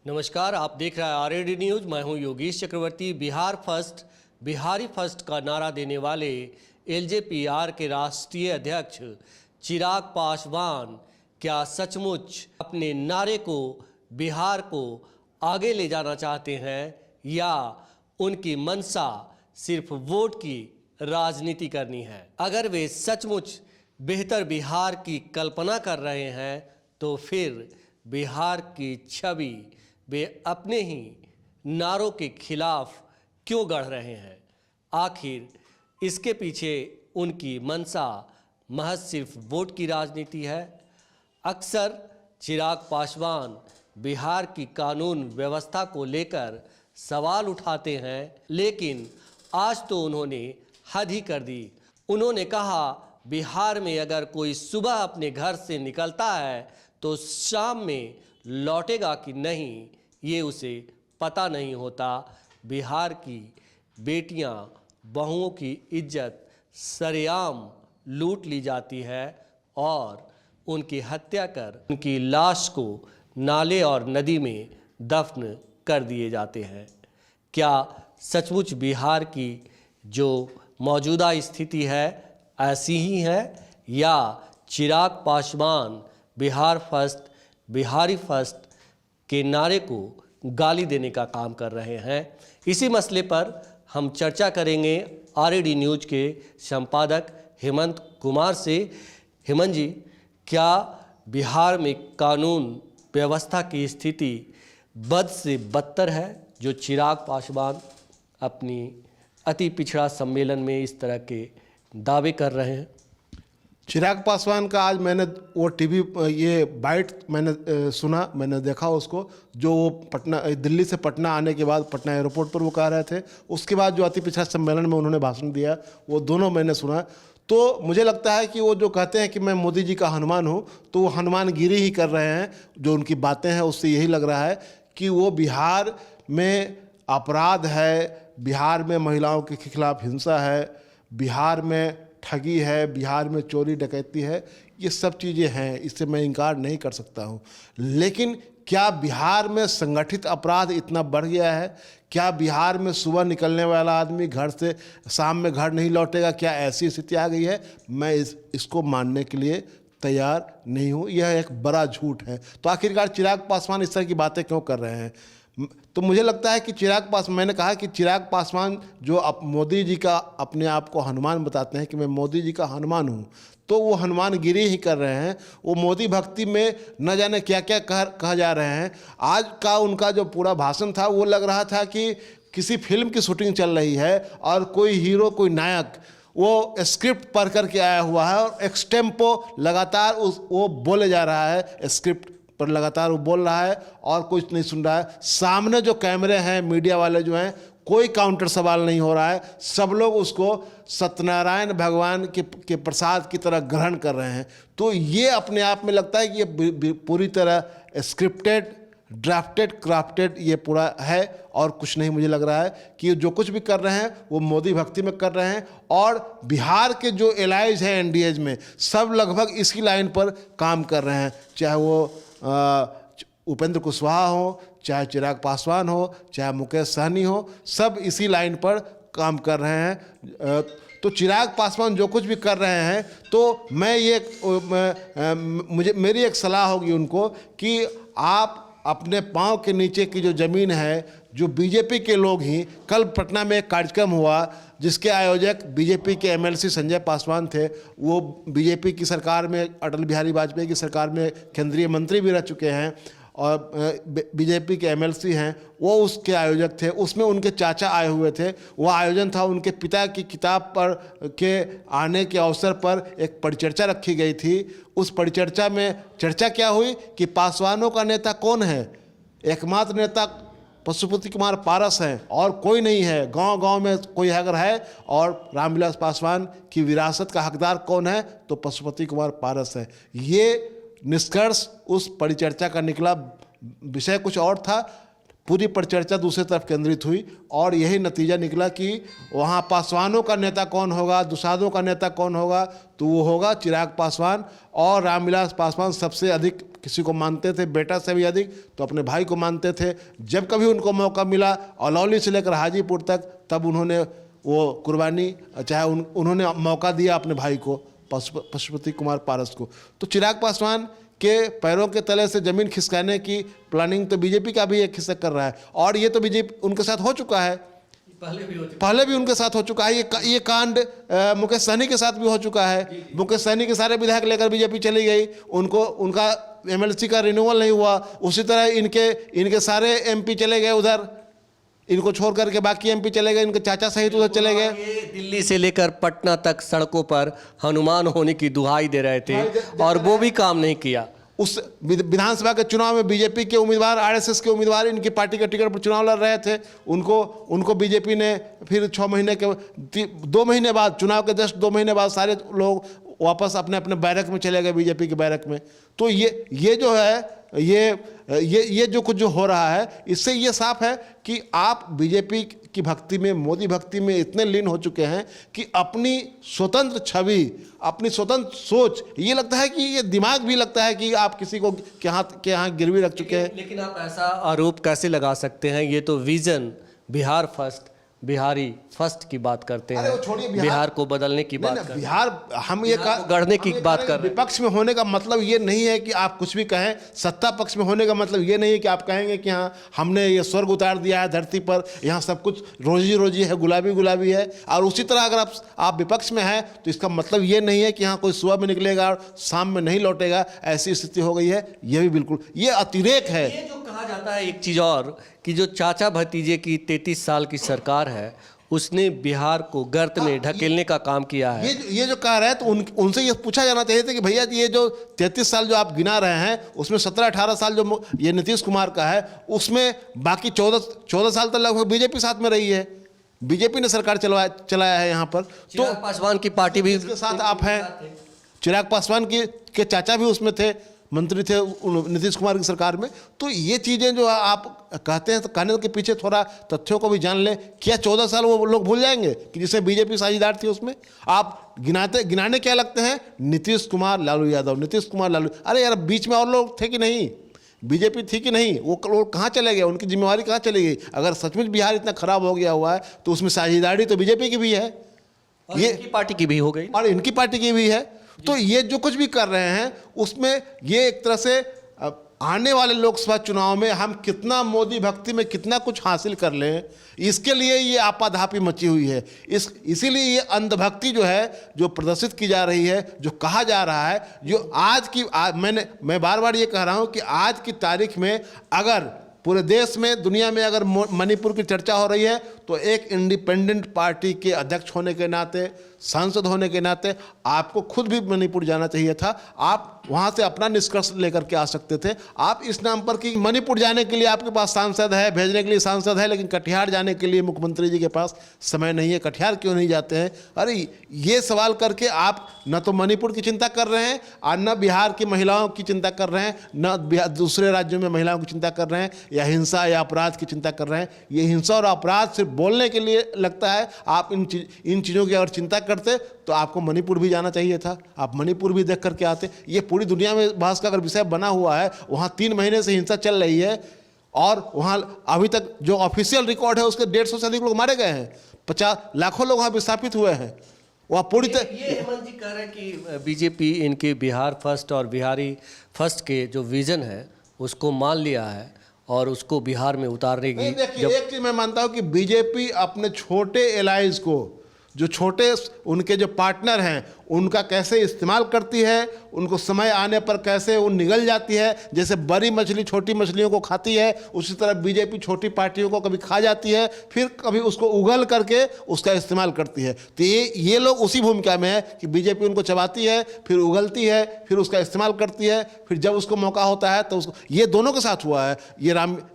नमस्कार, आप देख रहे हैं आरएडी न्यूज। मैं हूं योगेश चक्रवर्ती। बिहार फर्स्ट, बिहारी फर्स्ट का नारा देने वाले एलजेपीआर के राष्ट्रीय अध्यक्ष चिराग पासवान क्या सचमुच अपने नारे को, बिहार को आगे ले जाना चाहते हैं या उनकी मंशा सिर्फ वोट की राजनीति करनी है? अगर वे सचमुच बेहतर बिहार की कल्पना कर रहे हैं तो फिर बिहार की छवि वे अपने ही नारों के खिलाफ क्यों गढ़ रहे हैं? आखिर इसके पीछे उनकी मंशा महज सिर्फ वोट की राजनीति है? अक्सर चिराग पासवान बिहार की कानून व्यवस्था को लेकर सवाल उठाते हैं, लेकिन आज तो उन्होंने हद ही कर दी। उन्होंने कहा बिहार में अगर कोई सुबह अपने घर से निकलता है तो शाम में लौटेगा कि नहीं, ये उसे पता नहीं होता। बिहार की बेटियां, बहुओं की इज्जत सरेआम लूट ली जाती है और उनकी हत्या कर उनकी लाश को नाले और नदी में दफन कर दिए जाते हैं। क्या सचमुच बिहार की जो मौजूदा स्थिति है ऐसी ही है, या चिराग पासवान बिहार फर्स्ट, बिहारी फर्स्ट के नारे को गाली देने का काम कर रहे हैं? इसी मसले पर हम चर्चा करेंगे आरएडी न्यूज के संपादक हेमंत कुमार से। हेमंत जी, क्या बिहार में कानून व्यवस्था की स्थिति बद से बदतर है, जो चिराग पासवान अपनी अति पिछड़ा सम्मेलन में इस तरह के दावे कर रहे हैं? चिराग पासवान का आज मैंने वो टीवी ये बाइट मैंने सुना, मैंने देखा उसको, जो वो पटना दिल्ली से पटना आने के बाद पटना एयरपोर्ट पर वो कह रहे थे। उसके बाद जो अति पिछड़ा सम्मेलन में उन्होंने भाषण दिया, वो दोनों मैंने सुना। तो मुझे लगता है कि वो जो कहते हैं कि मैं मोदी जी का हनुमान हूँ, तो वो हनुमानगिरी ही कर रहे हैं। जो उनकी बातें हैं उससे यही लग रहा है कि वो बिहार में अपराध है, बिहार में महिलाओं के खिलाफ हिंसा है, बिहार में ठगी है, बिहार में चोरी डकैती है, ये सब चीज़ें हैं, इससे मैं इनकार नहीं कर सकता हूँ। लेकिन क्या बिहार में संगठित अपराध इतना बढ़ गया है? क्या बिहार में सुबह निकलने वाला आदमी घर से शाम में घर नहीं लौटेगा? क्या ऐसी स्थिति आ गई है? मैं इसको मानने के लिए तैयार नहीं हूँ। यह एक बड़ा झूठ है। तो आखिरकार चिराग पासवान इस तरह की बातें क्यों कर रहे हैं? तो मुझे लगता है कि मैंने कहा कि चिराग पासवान जो मोदी जी का अपने आप को हनुमान बताते हैं कि मैं मोदी जी का हनुमान हूँ, तो वो हनुमानगिरी ही कर रहे हैं। वो मोदी भक्ति में न जाने क्या क्या कहा जा रहे हैं। आज का उनका जो पूरा भाषण था, वो लग रहा था कि किसी फिल्म की शूटिंग चल रही है और कोई हीरो, कोई नायक वो स्क्रिप्ट पढ़ करके आया हुआ है और एक्सटेम्पो लगातार वो बोले जा रहा है, स्क्रिप्ट पर लगातार वो बोल रहा है और कुछ नहीं सुन रहा है। सामने जो कैमरे हैं, मीडिया वाले जो हैं, कोई काउंटर सवाल नहीं हो रहा है। सब लोग उसको सत्यनारायण भगवान के प्रसाद की तरह ग्रहण कर रहे हैं। तो ये अपने आप में लगता है कि ये पूरी तरह स्क्रिप्टेड, ड्राफ्टेड, क्राफ्टेड ये पूरा है और कुछ नहीं। मुझे लग रहा है कि जो कुछ भी कर रहे हैं वो मोदी भक्ति में कर रहे हैं। और बिहार के जो एलाइज हैं एनडीए में, सब लगभग इसी लाइन पर काम कर रहे हैं। चाहे वो उपेंद्र कुशवाहा हो, चाहे चिराग पासवान हो, चाहे मुकेश सहनी हो, सब इसी लाइन पर काम कर रहे हैं। तो चिराग पासवान जो कुछ भी कर रहे हैं, तो मेरी एक सलाह होगी उनको कि आप अपने पाँव के नीचे की जो ज़मीन है, जो बीजेपी के लोग ही, कल पटना में एक कार्यक्रम हुआ जिसके आयोजक बीजेपी के एमएलसी संजय पासवान थे। वो बीजेपी की सरकार में, अटल बिहारी वाजपेयी की सरकार में केंद्रीय मंत्री भी रह चुके हैं और बीजेपी के एमएलसी हैं। वो उसके आयोजक थे। उसमें उनके चाचा आए हुए थे। वो आयोजन था उनके पिता की किताब पर के आने के अवसर पर एक परिचर्चा रखी गई थी। उस परिचर्चा में चर्चा क्या हुई कि पासवानों का नेता कौन है? एकमात्र नेता पशुपति कुमार पारस हैं और कोई नहीं है। गांव-गांव में कोई अगर है और रामविलास पासवान की विरासत का हकदार कौन है? तो पशुपति कुमार पारस है। ये निष्कर्ष उस परिचर्चा का निकला। विषय कुछ और था, पूरी परिचर्चा दूसरी तरफ केंद्रित हुई और यही नतीजा निकला कि वहाँ पासवानों का नेता कौन होगा, दुसाधों का नेता कौन होगा? तो वो होगा चिराग पासवान। और रामविलास पासवान सबसे अधिक किसी को मानते थे बेटा से भी अधिक तो अपने भाई को मानते थे। जब कभी उनको मौका मिला अलौली से लेकर हाजीपुर तक, तब उन्होंने वो कुर्बानी, चाहे उन्होंने मौका दिया अपने भाई को, पशुपति कुमार पारस को। तो चिराग पासवान के पैरों के तले से ज़मीन खिसकाने की प्लानिंग तो बीजेपी का भी एक हिस्सा कर रहा है, और ये तो बीजेपी उनके साथ हो चुका है, पहले भी उनके साथ हो चुका है। ये कांड मुकेश सहनी के साथ भी हो चुका है। मुकेश सहनी के सारे विधायक लेकर बीजेपी चली गई, उनका एमएलसी का रिन्यूअल नहीं हुआ। उसी तरह इनके सारे एमपी चले गए उधर, इनको छोड़ करके बाकी एमपी चले गए, इनके चाचा सहित उधर चले गए। ये दिल्ली से लेकर पटना तक सड़कों पर हनुमान होने की दुहाई दे रहे थे और वो भी काम नहीं किया। उस विधानसभा के चुनाव में बीजेपी के उम्मीदवार, आरएसएस के उम्मीदवार इनकी पार्टी के टिकट पर चुनाव लड़ रहे थे। उनको बीजेपी ने फिर 2 महीने बाद, चुनाव के जस्ट 2 महीने बाद सारे लोग वापस अपने अपने बैरक में चले गए, बीजेपी के बैरक में। तो ये जो है, ये जो कुछ जो हो रहा है, इससे ये साफ है कि आप बीजेपी की भक्ति में, मोदी भक्ति में इतने लीन हो चुके हैं कि अपनी स्वतंत्र छवि, अपनी स्वतंत्र सोच, ये लगता है कि ये दिमाग भी लगता है कि आप किसी को के यहाँ गिरवी रख चुके हैं। लेकिन आप ऐसा आरोप कैसे लगा सकते हैं? ये तो vision Bihar first, Bihari first की बात करते हैं, बिहार को बदलने की बात करते हैं, बिहार हम ये गढ़ने की बात कर रहे हैं। विपक्ष में होने का मतलब ये नहीं है कि आप कुछ भी कहें, सत्ता पक्ष में होने का मतलब ये नहीं है कि आप कहेंगे कि हाँ हमने ये स्वर्ग उतार दिया है धरती पर, यहाँ सब कुछ रोजी रोजी है, गुलाबी गुलाबी है। और उसी तरह अगर आप विपक्ष में हैं तो इसका मतलब ये नहीं है कि यहाँ कोई सुबह में निकलेगा और शाम में नहीं लौटेगा, ऐसी स्थिति हो गई है। ये भी बिल्कुल ये अतिरेक है। ये जो कहा जाता है एक चीज़ और, कि जो चाचा भतीजे की 33 साल की सरकार है उसने बिहार को गर्त में ढकेलने का काम किया है। ये जो कह रहे हैं तो उनसे ये पूछा जाना चाहिए था कि भैया ये जो 33 साल जो आप गिना रहे हैं, उसमें 17-18 साल जो ये नीतीश कुमार का है, उसमें बाकी 14 साल तक लगभग बीजेपी साथ में रही है, बीजेपी ने सरकार चलाया है यहाँ पर। तो चिराग पासवान की पार्टी भी इसके साथ आप हैं, चिराग पासवान के चाचा भी उसमें थे, मंत्री थे नीतीश कुमार की सरकार में। तो ये चीज़ें जो आप कहते हैं, तो कहने के पीछे थोड़ा तथ्यों को भी जान लें। क्या 14 साल वो लोग भूल जाएंगे कि जिसमें बीजेपी साझेदार थी? उसमें आप गिनाने क्या लगते हैं? नीतीश कुमार, लालू यादव, नीतीश कुमार, लालू। अरे यार बीच में और लोग थे कि नहीं? बीजेपी थी कि नहीं? वो लोग कहाँ चले गए? उनकी जिम्मेवारी कहाँ चली गई? अगर सचमुच बिहार इतना खराब हो गया हुआ है तो उसमें साझेदारी तो बीजेपी की भी है, ये इनकी पार्टी की भी हो गई और इनकी पार्टी की भी है। तो ये जो कुछ भी कर रहे हैं उसमें ये एक तरह से आने वाले लोकसभा चुनाव में हम कितना मोदी भक्ति में कितना कुछ हासिल कर लें, इसके लिए ये आपाधापी मची हुई है। इसीलिए ये अंधभक्ति जो है, जो प्रदर्शित की जा रही है, जो कहा जा रहा है, जो मैं बार बार ये कह रहा हूँ कि आज की तारीख में अगर पूरे देश में, दुनिया में अगर मणिपुर की चर्चा हो रही है तो एक इंडिपेंडेंट पार्टी के अध्यक्ष होने के नाते, सांसद होने के नाते आपको खुद भी मणिपुर जाना चाहिए था। आप वहाँ से अपना निष्कर्ष लेकर के आ सकते थे। आप इस नाम पर कि मणिपुर जाने के लिए आपके पास सांसद है, भेजने के लिए सांसद है, लेकिन कटिहार जाने के लिए मुख्यमंत्री जी के पास समय नहीं है, कटिहार क्यों नहीं जाते हैं? अरे ये सवाल करके आप न तो मणिपुर की चिंता कर रहे हैं और न बिहार की महिलाओं की चिंता कर रहे हैं, न दूसरे राज्यों में महिलाओं की चिंता कर रहे हैं, या हिंसा या अपराध की चिंता कर रहे हैं। ये हिंसा और अपराध सिर्फ बोलने के लिए लगता है। आप इन चीज़ों की अगर चिंता करते तो आपको मणिपुर भी जाना चाहिए था, आप मणिपुर भी देख करके आते। ये पूरी दुनिया में बहस का अगर विषय बना हुआ है। वहाँ 3 महीने से हिंसा चल रही है और वहाँ अभी तक जो ऑफिशियल रिकॉर्ड है उसके 150 से अधिक लोग मारे गए हैं, 50 लाखों लोग वहाँ विस्थापित हुए हैं। वहाँ पूरी तरह ये हेमंत जी कह रहे हैं कि बीजेपी इनके बिहार फर्स्ट और बिहारी फर्स्ट के जो विजन है उसको मान लिया है और उसको बिहार में उतारने की। देखिए एक चीज़ मैं मानता हूँ कि बीजेपी अपने छोटे एलाइज को, जो छोटे उनके जो पार्टनर हैं, उनका कैसे इस्तेमाल करती है, उनको समय आने पर कैसे वो निगल जाती है। जैसे बड़ी मछली छोटी मछलियों को खाती है, उसी तरह बीजेपी छोटी पार्टियों को कभी खा जाती है, फिर कभी उसको उगल करके उसका इस्तेमाल करती है। तो ये लोग उसी भूमिका में है कि बीजेपी उनको चबाती है, फिर उगलती है, फिर उसका इस्तेमाल करती है, फिर जब उसको मौका होता है तो उसको। ये दोनों के साथ हुआ है।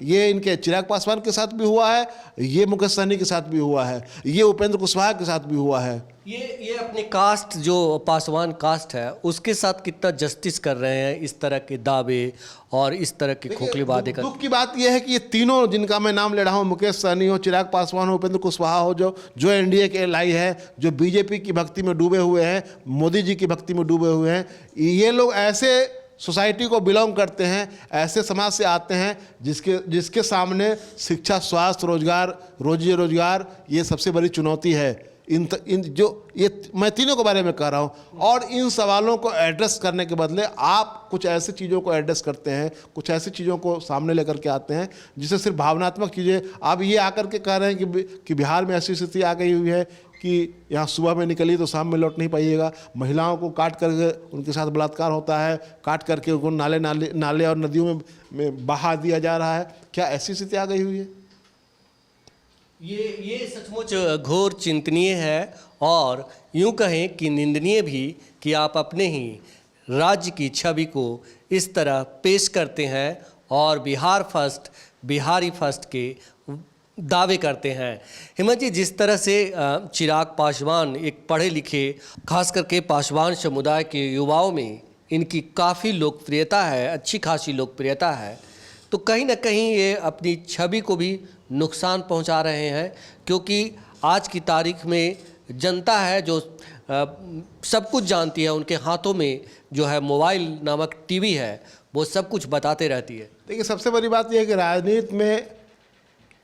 ये इनके चिराग पासवान के साथ भी हुआ है, ये मुकेश सहनी के साथ भी हुआ है, ये उपेंद्र कुशवाहा के साथ भी हुआ है। ये अपने कास्ट, जो पासवान कास्ट है, उसके साथ कितना जस्टिस कर रहे हैं इस तरह के दावे और इस तरह के खोखले वादे कर। दुख की बात यह है कि ये तीनों जिनका मैं नाम ले रहा हूँ, मुकेश सहनी हो, चिराग पासवान हो, उपेंद्र कुशवाहा हो, जो एनडीए के लाई है, जो बीजेपी की भक्ति में डूबे हुए हैं, मोदी जी की भक्ति में डूबे हुए हैं, ये लोग ऐसे सोसाइटी को बिलोंग करते हैं, ऐसे समाज से आते हैं जिसके सामने शिक्षा, स्वास्थ्य, रोजगार, रोजी रोजगार ये सबसे बड़ी चुनौती है। इन जो ये मैं तीनों के बारे में कह रहा हूँ। और इन सवालों को एड्रेस करने के बदले आप कुछ ऐसी चीज़ों को एड्रेस करते हैं, कुछ ऐसी चीज़ों को सामने लेकर के आते हैं जिससे सिर्फ भावनात्मक चीज़ें। आप ये आकर के कह रहे हैं कि बिहार में ऐसी स्थिति आ गई हुई है कि यहाँ सुबह में निकली तो शाम में लौट नहीं पाइएगा, महिलाओं को काट करके उनके साथ बलात्कार होता है, काट करके उनको नाले और नदियों में बहा दिया जा रहा है। क्या ऐसी स्थिति आ गई हुई है? ये सचमुच घोर चिंतनीय है और यूं कहें कि निंदनीय भी कि आप अपने ही राज्य की छवि को इस तरह पेश करते हैं और बिहार फर्स्ट, बिहारी फर्स्ट के दावे करते हैं। हेमंत जी, जिस तरह से चिराग पासवान एक पढ़े लिखे, खास करके पासवान समुदाय के युवाओं में इनकी काफ़ी लोकप्रियता है, अच्छी खासी लोकप्रियता है, तो कहीं ना कहीं ये अपनी छवि को भी नुकसान पहुंचा रहे हैं, क्योंकि आज की तारीख में जनता है जो सब कुछ जानती है, उनके हाथों में जो है मोबाइल नामक टीवी है, वो सब कुछ बताते रहती है। देखिए, सबसे बड़ी बात यह है कि राजनीति में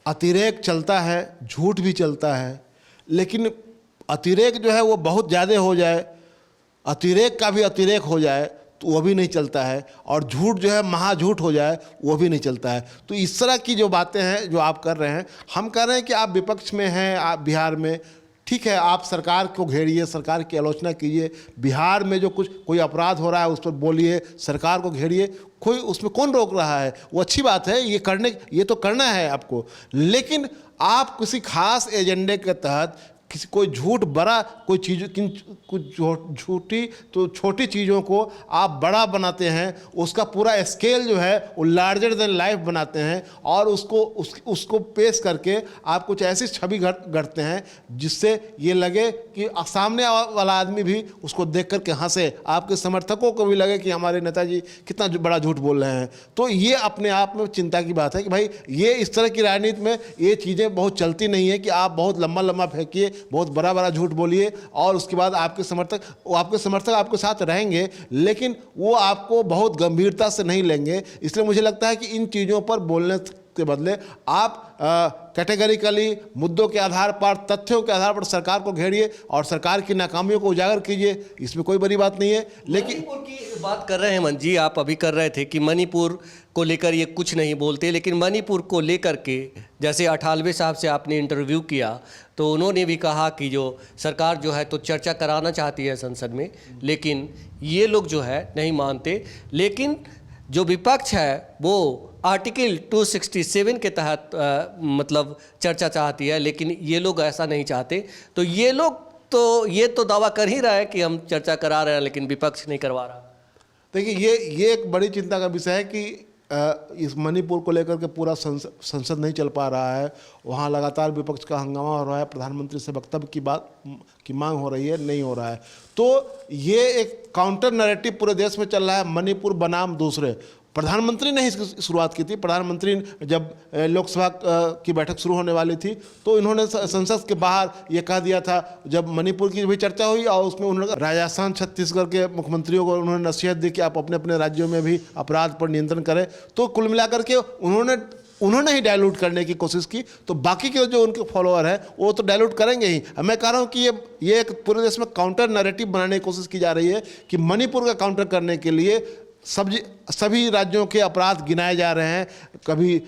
अतिरेक चलता है, झूठ भी चलता है, लेकिन अतिरेक जो है वो बहुत ज़्यादा हो जाए, अतिरेक का भी अतिरेक हो जाए तो वो भी नहीं चलता है, और झूठ जो है महाझूठ हो जाए वो भी नहीं चलता है। तो इस तरह की जो बातें हैं जो आप कर रहे हैं, हम कह रहे हैं कि आप विपक्ष में हैं, आप बिहार में, ठीक है, आप सरकार को घेरिए, सरकार की आलोचना कीजिए, बिहार में जो कोई अपराध हो रहा है उस पर बोलिए, सरकार को घेरिए, कोई उसमें कौन रोक रहा है? वो अच्छी बात है, ये तो करना है आपको। लेकिन आप किसी खास एजेंडे के तहत कोई झूठ बड़ा, कोई चीज़ कुछ झूठी तो छोटी चीज़ों को आप बड़ा बनाते हैं, उसका पूरा स्केल जो है वो लार्जर देन लाइफ बनाते हैं, और उसको पेश करके आप कुछ ऐसी छवि गढ़ते हैं जिससे ये लगे कि सामने वाला आदमी भी उसको देख करके हंसे, आपके समर्थकों को भी लगे कि हमारे नेताजी कितना बड़ा झूठ बोल रहे हैं। तो ये अपने आप में चिंता की बात है कि भाई ये इस तरह की राजनीति में ये चीज़ें बहुत चलती नहीं है कि आप बहुत लंबा लंबा फेंकिए, बहुत बड़ा बड़ा झूठ बोलिए, और उसके बाद आपके समर्थक आपके साथ रहेंगे, लेकिन वो आपको बहुत गंभीरता से नहीं लेंगे। इसलिए मुझे लगता है कि इन चीज़ों पर बोलने के बदले आप कैटेगरिकली मुद्दों के आधार पर, तथ्यों के आधार पर सरकार को घेरिए और सरकार की नाकामियों को उजागर कीजिए, इसमें कोई बड़ी बात नहीं है। लेकिन मणिपुर की बात कर रहे हैं हेमंत जी, आप अभी कर रहे थे कि मणिपुर को लेकर ये कुछ नहीं बोलते, लेकिन मणिपुर को लेकर के जैसे अठालवे साहब से आपने इंटरव्यू किया तो उन्होंने भी कहा कि जो सरकार जो है तो चर्चा कराना चाहती है संसद में, लेकिन ये लोग जो है नहीं मानते। लेकिन जो विपक्ष है वो आर्टिकल 267 के तहत मतलब चर्चा चाहती है, लेकिन ये लोग ऐसा नहीं चाहते। तो ये लोग तो ये दावा कर ही रहा है कि हम चर्चा करा रहे हैं, लेकिन विपक्ष नहीं करवा रहा। देखिए, ये एक बड़ी चिंता का विषय है कि इस मणिपुर को लेकर के पूरा संसद नहीं चल पा रहा है। वहाँ लगातार विपक्ष का हंगामा हो रहा है, प्रधानमंत्री से वक्तव्य की मांग हो रही है, नहीं हो रहा है। तो ये एक काउंटर नैरेटिव पूरे देश में चल रहा है, मणिपुर बनाम दूसरे। प्रधानमंत्री ने इसकी शुरुआत की थी। प्रधानमंत्री जब लोकसभा की बैठक शुरू होने वाली थी तो इन्होंने संसद के बाहर ये कह दिया था, जब मणिपुर की भी चर्चा हुई और उसमें उन्होंने राजस्थान, छत्तीसगढ़ के मुख्यमंत्रियों को उन्होंने नसीहत दी कि आप अपने अपने राज्यों में भी अपराध पर नियंत्रण करें। तो कुल मिलाकर के उन्होंने ही डायलूट करने की कोशिश की, तो बाकी के जो उनके फॉलोअर हैं वो तो डायलूट करेंगे ही। मैं कह रहा हूँ कि ये एक पूरे देश में काउंटर नैरेटिव बनाने की कोशिश की जा रही है कि मणिपुर का काउंटर करने के लिए सभी राज्यों के अपराध गिनाए जा रहे हैं, कभी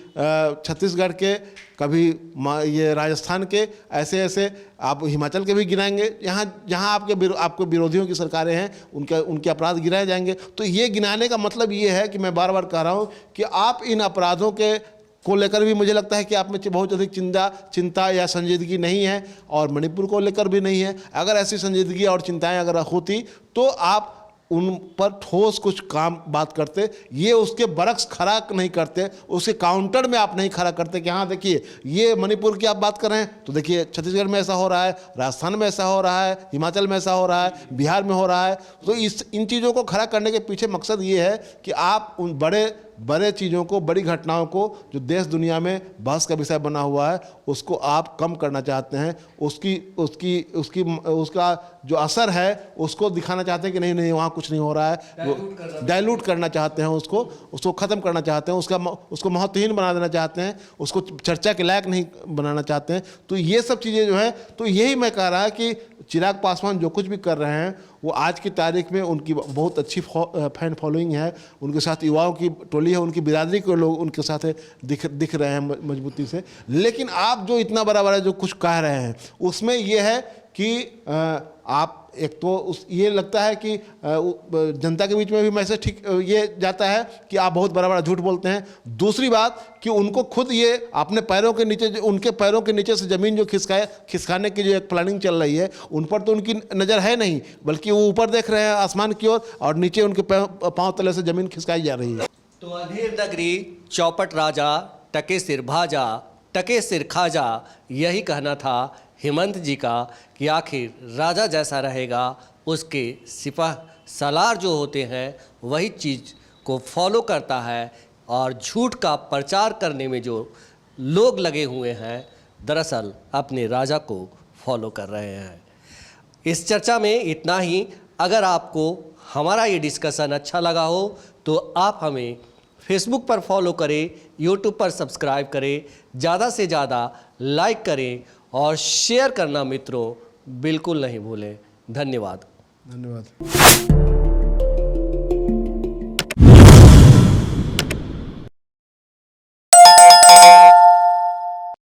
छत्तीसगढ़ के, कभी ये राजस्थान के, ऐसे आप हिमाचल के भी गिनाएंगे। जहाँ आपके विरोधियों की सरकारें हैं उनके अपराध गिनाए जाएंगे। तो ये गिनाने का मतलब ये है कि मैं बार बार कह रहा हूँ कि आप इन अपराधों को लेकर भी मुझे लगता है कि आप में बहुत अधिक चिंता या संजीदगी नहीं है, और मणिपुर को लेकर भी नहीं है। अगर ऐसी संजीदगी और चिंताएं अगर होती तो आप उन पर ठोस कुछ बात करते, ये उसके बरक्स खड़ा नहीं करते, उसके काउंटर में आप नहीं खड़ा करते कि हाँ देखिए ये मणिपुर की आप बात कर रहे हैं तो देखिए छत्तीसगढ़ में ऐसा हो रहा है, राजस्थान में ऐसा हो रहा है, हिमाचल में ऐसा हो रहा है, बिहार में हो रहा है। तो इन चीज़ों को खड़ा करने के पीछे मकसद ये है कि आप उन बड़े बड़े चीज़ों को, बड़ी घटनाओं को, जो देश दुनिया में बहस का विषय बना हुआ है, उसको आप कम करना चाहते हैं। उसका जो असर है उसको दिखाना चाहते हैं कि नहीं नहीं वहाँ कुछ नहीं हो रहा है, डाइल्यूट करना चाहते हैं, उसको ख़त्म करना चाहते हैं, उसको महत्वहीन बना देना चाहते हैं, उसको चर्चा के लायक नहीं बनाना चाहते हैं। तो ये सब चीज़ें जो है, तो यही मैं कह रहा कि चिराग पासवान जो कुछ भी कर रहे हैं वो आज की तारीख में उनकी बहुत अच्छी फैन फॉलोइंग है, उनके साथ युवाओं की टोली है, उनकी बिरादरी के लोग उनके साथ दिख रहे हैं मजबूती से। लेकिन आप जो इतना बड़ा बड़ा जो कुछ कह रहे हैं उसमें ये है कि आप एक तो ये लगता है कि जनता के बीच में भी मैसेज ठीक ये जाता है कि आप बहुत बड़ा बड़ा झूठ बोलते हैं। दूसरी बात कि उनको खुद ये अपने पैरों के नीचे, उनके पैरों के नीचे से ज़मीन जो खिसकाने की जो एक प्लानिंग चल रही है, उन पर तो उनकी नज़र है नहीं, बल्कि वो ऊपर देख रहे हैं आसमान की ओर, और नीचे उनके पाँव तले से ज़मीन खिसकाई जा रही है। तो अधीर नगरी चौपट राजा, टके सिर भाजा, टके सिर खाजा, यही कहना था हेमंत जी का कि आखिर राजा जैसा रहेगा उसके सिपह सालार जो होते हैं वही चीज़ को फॉलो करता है, और झूठ का प्रचार करने में जो लोग लगे हुए हैं दरअसल अपने राजा को फॉलो कर रहे हैं। इस चर्चा में इतना ही। अगर आपको हमारा ये डिस्कशन अच्छा लगा हो तो आप हमें फेसबुक पर फॉलो करें, यूट्यूब पर सब्सक्राइब करें, ज़्यादा से ज़्यादा लाइक करें और शेयर करना मित्रों बिल्कुल नहीं भूलें। धन्यवाद। धन्यवाद।